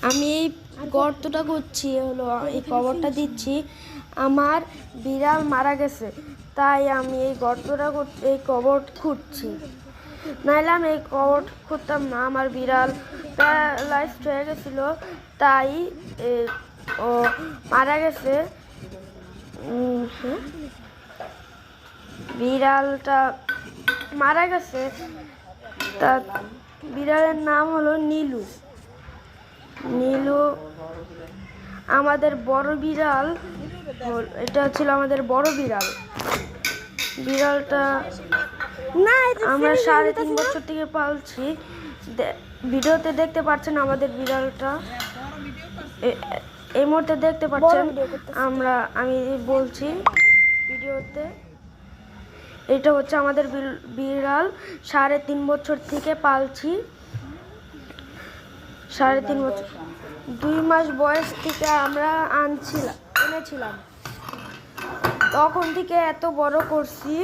আমি এই গর্তটা করছি, হলো এই কবরটা দিচ্ছি। আমার বিড়াল মারা গেছে, তাই আমি এই গর্তটা এই কবর খুঁড়ছি। নাহলে আমি এই কবর খুঁড়তাম না। আমার বিড়াল প্যারালাইজড হয়ে গেছিল, তাই ও মারা গেছে। বিড়ালটা মারা গেছে। তা বিড়ালের নাম হলো নীলু। নীলু আমাদের বড় বিড়াল, এটা ছিল আমাদের বড় বিড়াল। বিড়ালটা আমরা 3.5 বছর থেকে পালছি। ভিডিওতে দেখতে পাচ্ছেন আমাদের বিড়ালটা, এই মুহূর্তে দেখতে পাচ্ছেন। আমি বলছি ভিডিওতে, এটা হচ্ছে আমাদের বিড়াল। 3.5 বছর থেকে পালছি। 3.5 বছর, 2 মাস বয়স থেকে আমরা এনেছিলাম। তখন থেকে এত বড় করছি।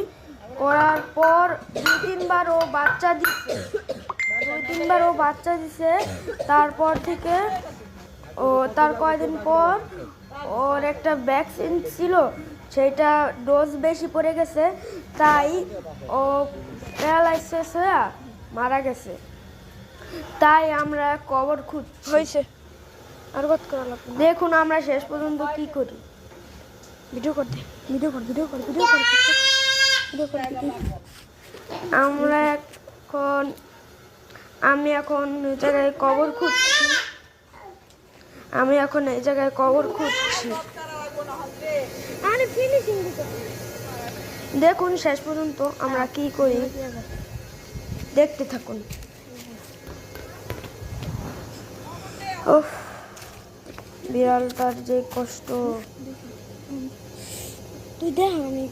করার পর 2-3 বার ও বাচ্চা দিছে। তারপর থেকে তার কয়েকদিন পর ওর একটা ভ্যাকসিন ছিল, সেটা ডোজ বেশি পড়ে গেছে, তাই ও প্যারালাইসিস হয়ে মারা গেছে। তাই আমরা কবর খুঁজছি। আর কত করা লাগবে দেখুন আমরা শেষ পর্যন্ত কি করি। ভিডিও কর। আমি এখন এই জায়গায় কবর খুঁজছি। দেখুন শেষ পর্যন্ত আমরা কি করি, দেখতে থাকুন। বিড়ালটার যে কষ্ট, তুই দেখ আমি